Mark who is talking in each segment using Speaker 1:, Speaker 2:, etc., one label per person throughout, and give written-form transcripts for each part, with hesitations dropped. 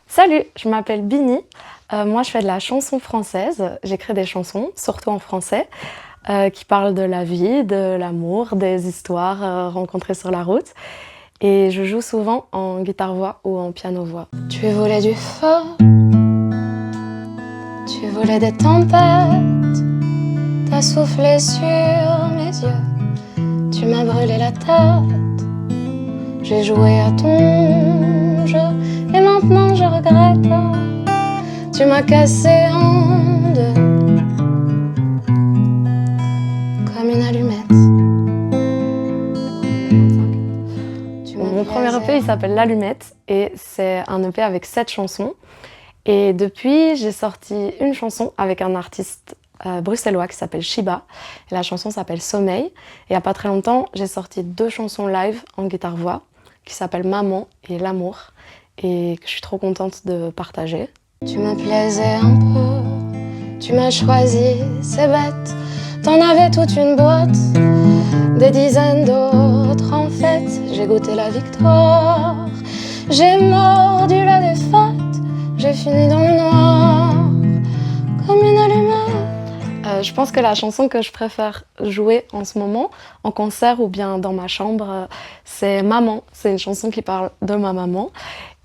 Speaker 1: Salut, je m'appelle Bini. Moi, je fais de la chanson française. J'écris des chansons, surtout en français, qui parlent de la vie, de l'amour, des histoires rencontrées sur la route. Et je joue souvent en guitare-voix ou en piano-voix.
Speaker 2: Tu voulais du feu, tu voulais des tempêtes, t'as soufflé sur mes yeux, tu m'as brûlé la tête. J'ai joué à ton jeu et maintenant je regrette. Tu m'as cassé en deux comme une allumette.
Speaker 1: Mon premier EP, il s'appelle L'Allumette et c'est un EP avec 7 chansons. Et depuis, j'ai sorti une chanson avec un artiste bruxellois qui s'appelle Shiba. Et la chanson s'appelle Sommeil. Et il n'y a pas très longtemps, j'ai sorti 2 chansons live en guitare-voix qui s'appellent Maman et L'amour et que je suis trop contente de partager.
Speaker 2: Tu me plaisais un peu, tu m'as choisi, c'est bête. T'en avais toute une boîte, des dizaines d'autres en fait. J'ai goûté la victoire, j'ai mordu la défaite, j'ai fini dans le noir, comme une allumette.
Speaker 1: Je pense que la chanson que je préfère jouer en ce moment, en concert ou bien dans ma chambre, c'est Maman. C'est une chanson qui parle de ma maman.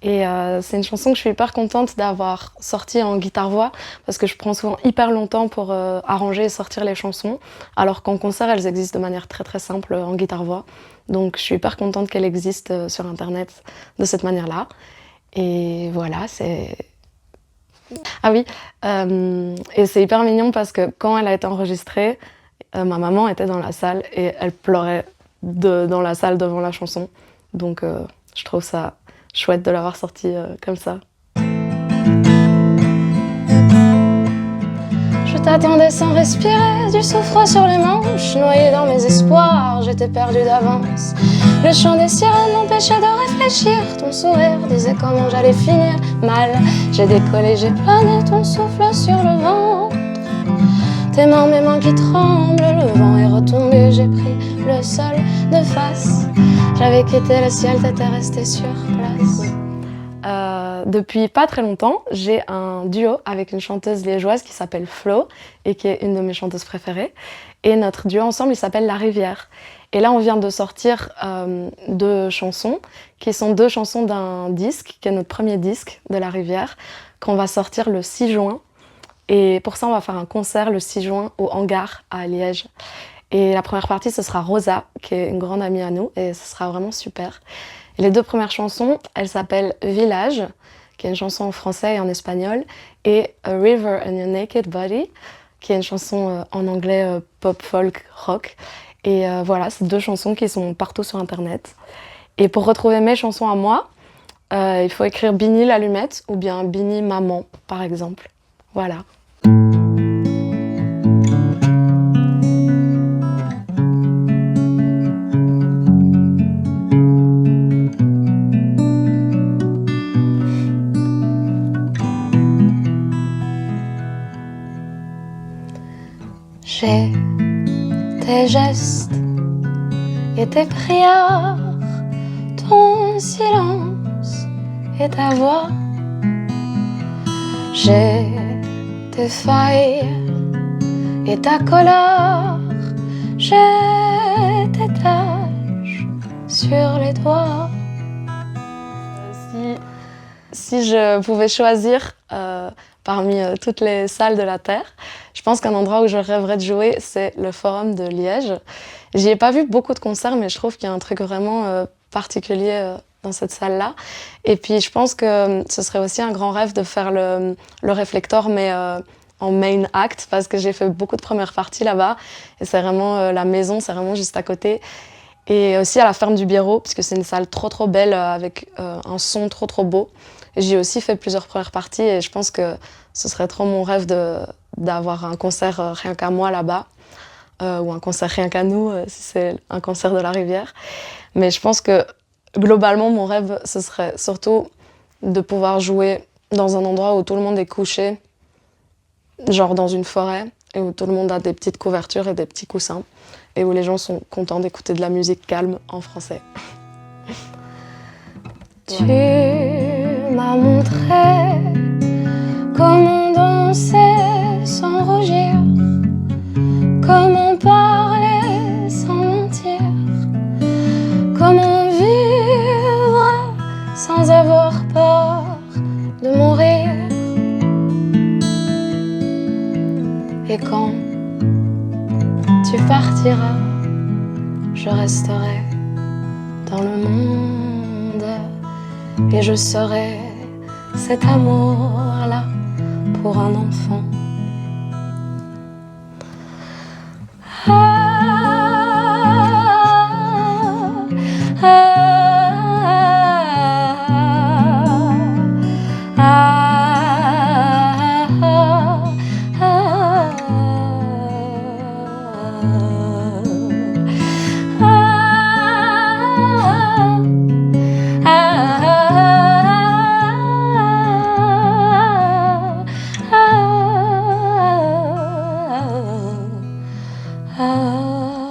Speaker 1: Et c'est une chanson que je suis hyper contente d'avoir sortie en guitare-voix parce que je prends souvent hyper longtemps pour arranger et sortir les chansons, alors qu'en concert, elles existent de manière très très simple en guitare-voix. Donc je suis hyper contente qu'elle existe sur Internet de cette manière-là. Et voilà, c'est... Ah oui, et c'est hyper mignon parce que quand elle a été enregistrée, ma maman était dans la salle et elle pleurait dans la salle devant la chanson. Donc je trouve ça chouette de l'avoir sortie comme ça.
Speaker 2: Je t'attendais sans respirer, du soufre sur les manches, noyé dans mes espoirs, j'étais perdue d'avance. Le chant des sirènes m'empêchait de réfléchir, ton sourire disait comment j'allais finir mal. J'ai décollé, j'ai plané, ton souffle sur le ventre. Tes mains, mes mains qui tremblent, le vent est retombé, j'ai pris le sol de face. J'avais quitté le ciel, t'étais resté sur place.
Speaker 1: Depuis pas très longtemps, j'ai un duo avec une chanteuse liégeoise qui s'appelle Flo et qui est une de mes chanteuses préférées. Et notre duo ensemble, il s'appelle La Rivière. Et là, on vient de sortir 2 chansons, qui sont 2 chansons d'un disque, qui est notre premier disque de La Rivière, qu'on va sortir le 6 juin. Et pour ça, on va faire un concert le 6 juin au Hangar à Liège. Et la première partie, ce sera Rosa, qui est une grande amie à nous, et ce sera vraiment super. Et les 2 premières chansons, elles s'appellent Village, qui est une chanson en français et en espagnol, et A River and Your Naked Body, qui est une chanson en anglais pop, folk, rock. Et voilà, c'est 2 chansons qui sont partout sur Internet. Et pour retrouver mes chansons à moi, il faut écrire Bini l'Allumette ou bien Bini Maman, par exemple. Voilà.
Speaker 2: J'ai tes gestes et tes prières, ton silence et ta voix. J'ai tes failles et ta colère, j'ai tes taches sur les doigts.
Speaker 1: Si je pouvais choisir parmi toutes les salles de la Terre, je pense qu'un endroit où je rêverais de jouer, c'est le Forum de Liège. J'y ai pas vu beaucoup de concerts, mais je trouve qu'il y a un truc vraiment particulier dans cette salle-là. Et puis je pense que ce serait aussi un grand rêve de faire le Réflector, mais en main act, parce que j'ai fait beaucoup de premières parties là-bas. Et c'est vraiment la maison, c'est vraiment juste à côté. Et aussi à la Ferme du Biérot, parce que c'est une salle trop trop belle, avec un son trop trop beau. J'ai aussi fait plusieurs premières parties et je pense que ce serait trop mon rêve d'avoir un concert rien qu'à moi là-bas, ou un concert rien qu'à nous, si c'est un concert de La Rivière. Mais je pense que globalement, mon rêve, ce serait surtout de pouvoir jouer dans un endroit où tout le monde est couché, genre dans une forêt, et où tout le monde a des petites couvertures et des petits coussins et où les gens sont contents d'écouter de la musique calme en français.
Speaker 2: Tu m'as montré comment danser sans rougir, comment parler sans mentir, comment vivre sans avoir peur de mourir. Et quand tu partiras, je resterai dans le monde et je serai cet amour-là pour un enfant. Ah